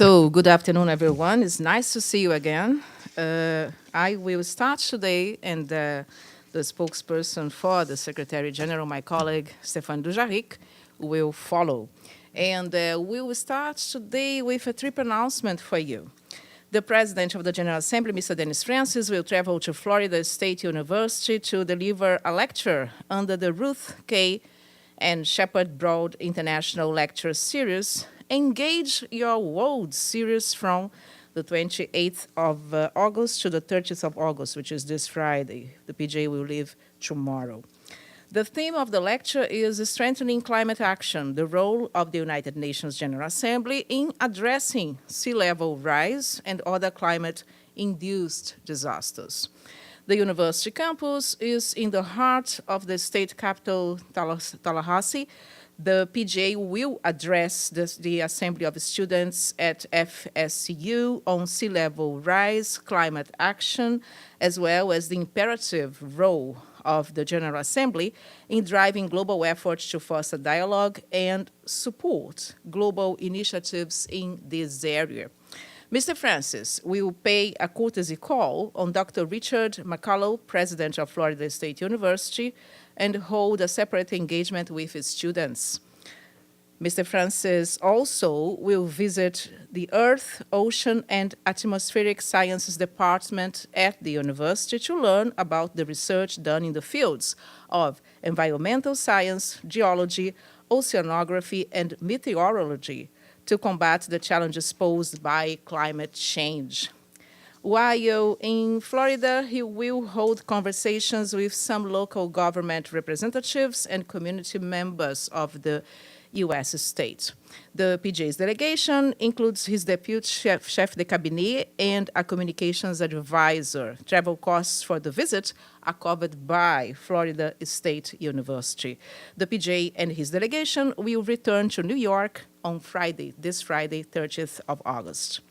So, good afternoon, everyone. It's nice to see you again. I will start today, and the spokesperson for the Secretary General, my colleague, Stéphane Dujarric, will follow. And we will start today with a trip announcement for you. The President of the General Assembly, Mr. Dennis Francis, will travel to Florida State University to deliver a lecture under the Ruth K and Shepard Broad International Lecture Series, Engage Your World series, from the 28th of August to the 30th of August, which is this Friday. The PJ will leave tomorrow. The theme of the lecture is Strengthening Climate Action, the role of the United Nations General Assembly in addressing sea level rise and other climate-induced disasters. The university campus is in the heart of the state capital, Tallahassee. The PJ will address the Assembly of Students at FSCU on sea level rise, climate action, as well as the imperative role of the General Assembly in driving global efforts to foster dialogue and support global initiatives in this area. Mr. Francis will pay a courtesy call on Dr. Richard McCullough, president of Florida State University, and hold a separate engagement with his students. Mr. Francis also will visit the Earth, Ocean, and Atmospheric Sciences Department at the university to learn about the research done in the fields of environmental science, geology, oceanography, and meteorology to combat the challenges posed by climate change. While in Florida, he will hold conversations with some local government representatives and community members of the U.S. state. The PJ's delegation includes his deputy chef de cabinet and a communications advisor. Travel costs for the visit are covered by Florida State University. The PJ and his delegation will return to New York on Friday, this Friday, 30th of August.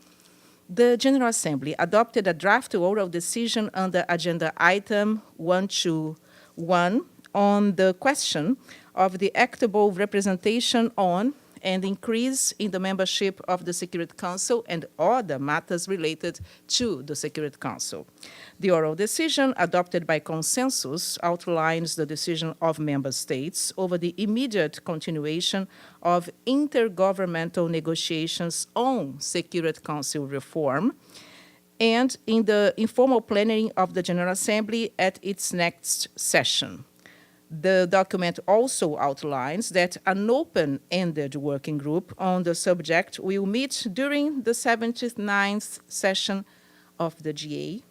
The General Assembly adopted a draft oral decision under Agenda Item 121 on the question of the equitable representation on and increase in the membership of the Security Council and other matters related to the Security Council. The oral decision, adopted by consensus, outlines the decision of member states over the immediate continuation of intergovernmental negotiations on Security Council reform, and in the informal plenary of the General Assembly at its next session. The document also outlines that an open-ended working group on the subject will meet during the 79th session of the GA.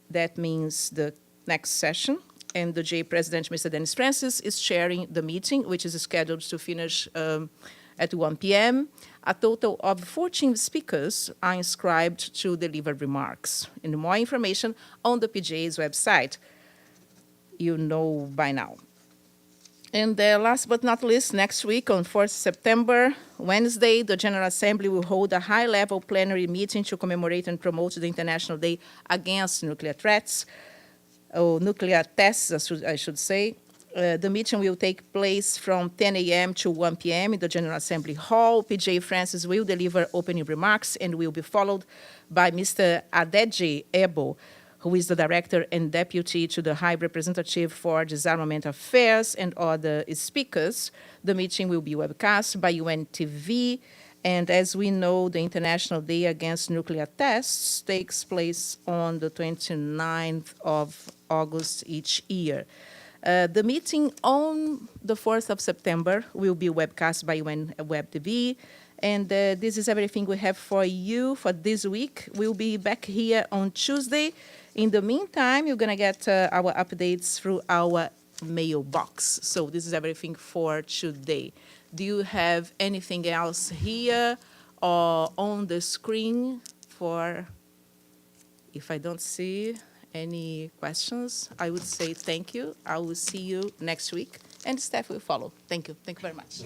That means the next session, and the GA President, Mr. Dennis Francis, is chairing the meeting, which is scheduled to finish at 1 p.m. A total of 14 speakers are inscribed to deliver remarks. And more information on the PJ's website, you know by now. And last but not least, next week on 4th September, Wednesday, the General Assembly will hold a high-level plenary meeting to commemorate and promote the International Day Against Nuclear Threats, or nuclear tests, I should say. The meeting will take place from 10 a.m. to 1 p.m. in the General Assembly Hall. PJ Francis will deliver opening remarks and will be followed by Mr. Adeji Ebo, who is the Director and Deputy to the High Representative for Disarmament Affairs, and other speakers. The meeting will be webcast by UNTV, and as we know, the International Day Against Nuclear Tests takes place on the 29th of August each year. The meeting on the 4th of September will be webcast by UNWeb-TV, and this is everything we have for you for this week. We'll be back here on Tuesday. In the meantime, you're going to get our updates through our mailbox. So this is everything for today. Do you have anything else here or on the screen for, if I don't see any questions, I would say thank you. I will see you next week, and staff will follow. Thank you. Thank you very much.